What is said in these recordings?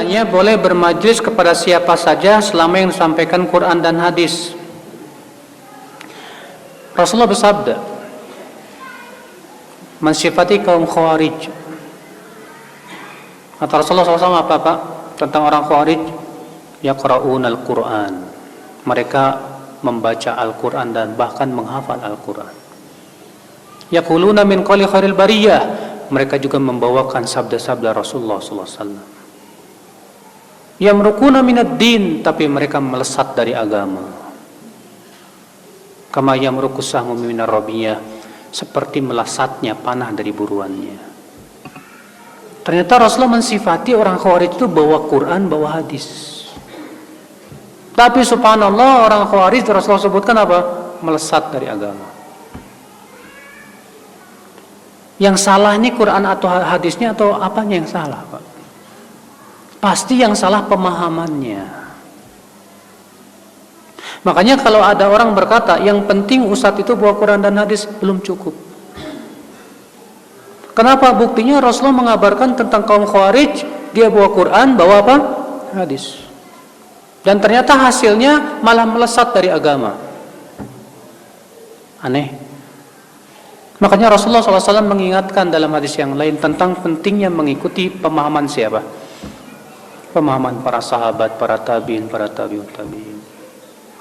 hendaknya boleh bermajlis kepada siapa saja selama yang disampaikan Quran dan hadis. Rasulullah bersabda mensifati kaum Khawarij. Kata Rasulullah SAW apa Pak tentang orang Khawarij? Yaqra'unal Quran. Mereka membaca Al-Quran dan bahkan menghafal Al-Quran. Yaquluna min qawli khairil bariyah. Mereka juga membawakan sabda-sabda Rasulullah SAW. Yamruquna minad din, tapi mereka melesat dari agama. Kama yamruqu sahmu minar ramiyah, seperti melesatnya panah dari buruannya. Ternyata Rasulullah mensifati orang Khawarij itu bawa Quran, bawa hadis. Tapi subhanallah orang Khawarij Rasulullah sebutkan apa? Melesat dari agama. Yang salah ini Quran atau hadisnya atau apanya yang salah Pak? Pasti yang salah pemahamannya. Makanya kalau ada orang berkata yang penting ustadz itu bawa Quran dan hadis, belum cukup. Kenapa? Buktinya Rasulullah mengabarkan tentang kaum Khawarij, dia bawa Quran, bawa apa? Hadis. Dan ternyata hasilnya malah melesat dari agama. Aneh. Makanya Rasulullah SAW mengingatkan dalam hadis yang lain tentang pentingnya mengikuti pemahaman siapa? Pemahaman para sahabat, para tabi'in, para tabi'ut tabi'in.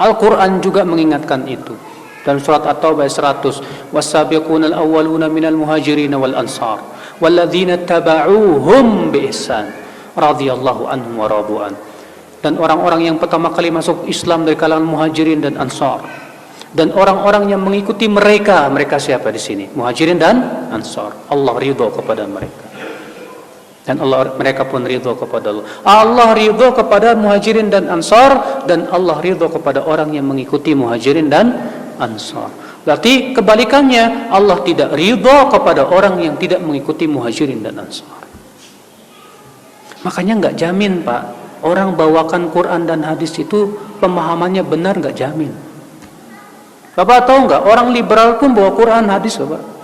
Al-Quran juga mengingatkan itu. Dalam surat At-Taubah 100, "Was-sabiqunal awwaluna minal muhajirin wal ansar, walladzina taba'uuhum bi ihsan, radhiyallahu anhum wa radu'an." Dan orang-orang yang pertama kali masuk Islam dari kalangan muhajirin dan ansar, dan orang-orang yang mengikuti mereka, mereka siapa di sini? Muhajirin dan ansar. Allah ridho kepada mereka. Dan mereka pun ridho kepada Allah. Allah ridho kepada muhajirin dan ansar, dan Allah ridho kepada orang yang mengikuti muhajirin dan ansar. Berarti kebalikannya, Allah tidak ridho kepada orang yang tidak mengikuti muhajirin dan ansar. Makanya nggak jamin Pak, orang bawakan Quran dan hadis itu pemahamannya benar, nggak jamin. Bapak tahu nggak, orang liberal pun bawa Quran hadis Bapak.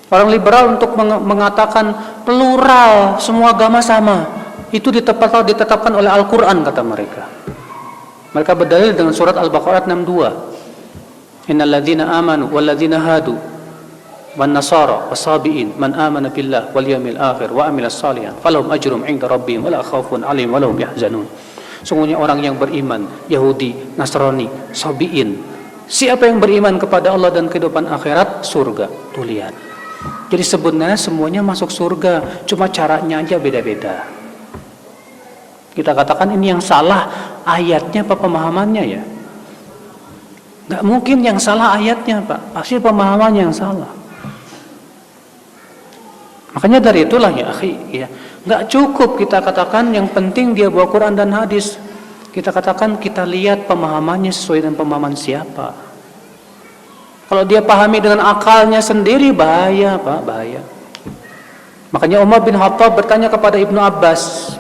Orang liberal untuk mengatakan plural, semua agama sama, itu ditetapkan oleh Al-Quran kata mereka. Mereka berdalil dengan surat Al-Baqarah 62. Innal ladzina amanu wal ladzina hadu wan nasara wasabiin man amana billah wal yawmil akhir wa amilas salihan falahum ajrum 'inda rabbihim wala khaufun 'alaihim wala hum yahzanun. Sungguhnya orang yang beriman, Yahudi, Nasrani, Sabiin, siapa yang beriman kepada Allah dan kehidupan akhirat, surga. Tuh lihat. Jadi sebenarnya semuanya masuk surga, cuma caranya aja beda-beda. Kita katakan ini yang salah ayatnya apa pemahamannya ya? Nggak mungkin yang salah ayatnya Pak, pasti pemahamannya yang salah. Makanya dari itulah ya akhi, ya, nggak cukup kita katakan yang penting dia bawa Quran dan hadis. Kita katakan kita lihat pemahamannya sesuai dengan pemahaman siapa. Kalau dia pahami dengan akalnya sendiri bahaya Pak, bahaya. Makanya Umar bin Khattab bertanya kepada Ibnu Abbas,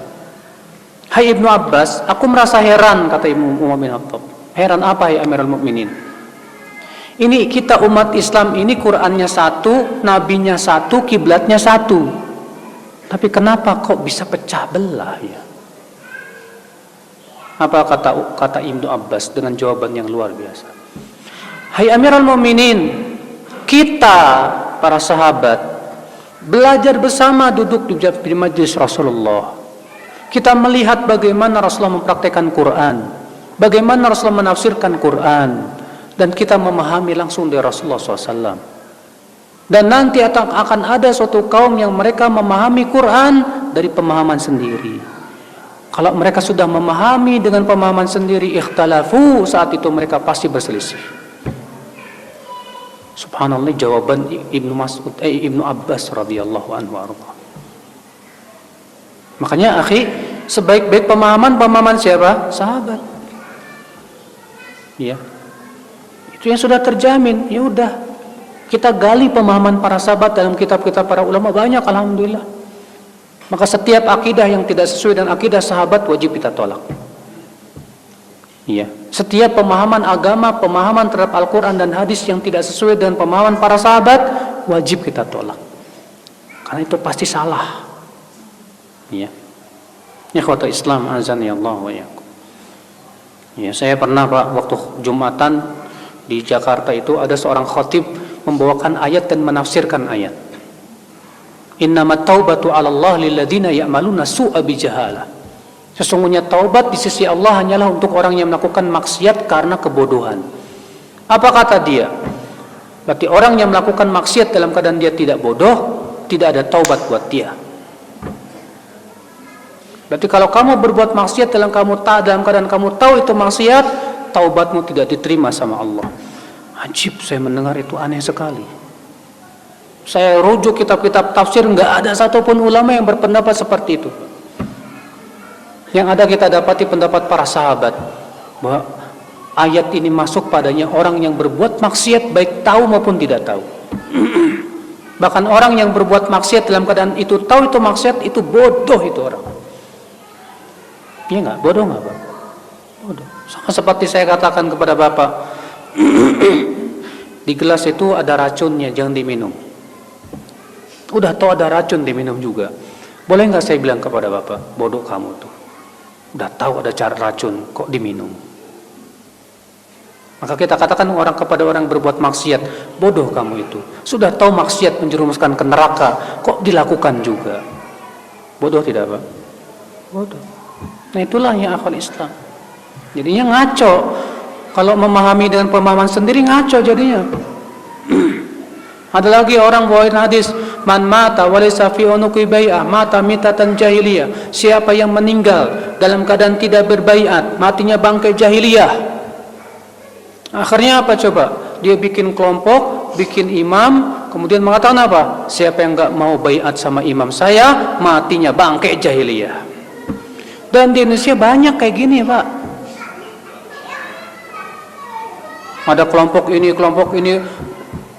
"Hai Ibnu Abbas, aku merasa heran," kata Umar bin Khattab. "Heran apa ya Amirul Mukminin? Ini kita umat Islam ini Qurannya satu, nabinya satu, kiblatnya satu. Tapi kenapa kok bisa pecah belah ya?" Apa kata Ibnu Abbas dengan jawaban yang luar biasa? "Hai Amirul Mukminin, kita para sahabat belajar bersama duduk di majlis Rasulullah. Kita melihat bagaimana Rasulullah mempraktekkan Quran, bagaimana Rasulullah menafsirkan Quran, dan kita memahami langsung dari Rasulullah SAW. Dan nanti akan ada suatu kaum yang mereka memahami Quran dari pemahaman sendiri. Kalau mereka sudah memahami dengan pemahaman sendiri, ikhtalafu, saat itu mereka pasti berselisih." Subhanallah, jawaban Ibnu Abbas radhiyallahu anhu arba. Makanya akhi, sebaik-baik pemahaman siapa? Sahabat. Ya. Itu yang sudah terjamin. Ya udah, kita gali pemahaman para sahabat dalam kitab-kitab para ulama banyak, alhamdulillah. Maka setiap akidah yang tidak sesuai dengan akidah sahabat wajib kita tolak. Iya, setiap pemahaman agama, pemahaman terhadap Al-Quran dan hadis yang tidak sesuai dengan pemahaman para sahabat wajib kita tolak. Karena itu pasti salah. Ya. Ikhwata Islam azani Allah wa iyyakum. Ya, saya pernah Pak waktu Jumatan di Jakarta itu ada seorang khatib membawakan ayat dan menafsirkan ayat. Innamat taubatu 'ala Allah lilladzina ya'maluna su'a bijahalah. Sesungguhnya taubat di sisi Allah hanyalah untuk orang yang melakukan maksiat karena kebodohan. Apa kata dia? Berarti orang yang melakukan maksiat dalam keadaan dia tidak bodoh, tidak ada taubat buat dia. Berarti kalau kamu berbuat maksiat dalam keadaan kamu tahu itu maksiat, taubatmu tidak diterima sama Allah. Ajib, saya mendengar itu aneh sekali. Saya rujuk kitab-kitab tafsir, nggak ada satupun ulama yang berpendapat seperti itu. Yang ada kita dapati pendapat para sahabat bahwa ayat ini masuk padanya orang yang berbuat maksiat baik tahu maupun tidak tahu. Bahkan orang yang berbuat maksiat dalam keadaan itu tahu itu maksiat, itu bodoh itu orang. Iya nggak? Bodoh nggak Pak? Bodoh. Sama seperti saya katakan kepada Bapak, di gelas itu ada racunnya, jangan diminum. Udah tahu ada racun diminum juga. Boleh nggak saya bilang kepada Bapak, bodoh kamu tuh. Udah tahu ada cara racun, kok diminum? Maka kita katakan kepada orang berbuat maksiat, bodoh kamu itu. Sudah tahu maksiat menjerumuskan ke neraka, kok dilakukan juga? Bodoh tidak Pak? Bodoh. Nah itulah yang akal Islam. Jadinya ngaco. Kalau memahami dengan pemahaman sendiri ngaco jadinya. Ada lagi orang bawain hadis, man mata walaysa fi unuqi bai'ah mata mitatan jahiliyah. Siapa yang meninggal dalam keadaan tidak berbaiat, matinya bangkai jahiliyah. Akhirnya apa coba? Dia bikin kelompok, bikin imam, kemudian mengatakan apa? Siapa yang enggak mau baiat sama imam saya, matinya bangkai jahiliyah. Dan di Indonesia banyak kayak gini Pak. Ada kelompok ini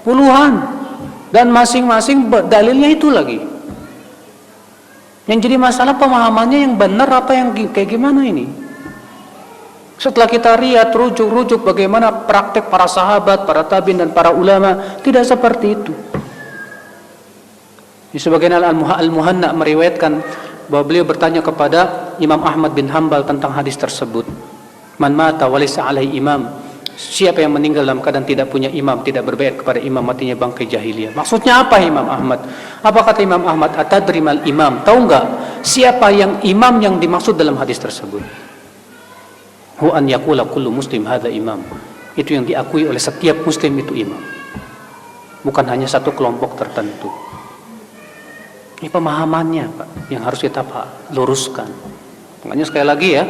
puluhan, dan masing-masing dalilnya itu lagi. Yang jadi masalah pemahamannya yang benar apa yang kayak gimana ini. Setelah kita lihat rujuk bagaimana praktek para sahabat, para tabi'in dan para ulama, tidak seperti itu. Di sebagian Al-Muhanna meriwayatkan bahwa beliau bertanya kepada Imam Ahmad bin Hanbal tentang hadis tersebut. Man mata walaysa alaihi imam. Siapa yang meninggal dalam keadaan tidak punya imam, tidak berbaiat kepada imam, matinya bangkai jahiliyah. Maksudnya apa Imam Ahmad? Apa kata Imam Ahmad? Atadrimal imam. Tahu enggak siapa yang imam yang dimaksud dalam hadis tersebut? Hu an yaqula kullu muslim hadza imam. Itu yang diakui oleh setiap muslim itu imam. Bukan hanya satu kelompok tertentu. Ini pemahamannya Pak, yang harus kita luruskan. Makanya sekali lagi ya,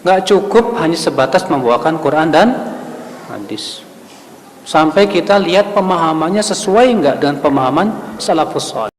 nggak cukup hanya sebatas membawakan Quran dan hadis. Sampai kita lihat pemahamannya sesuai nggak dengan pemahaman salafus salih.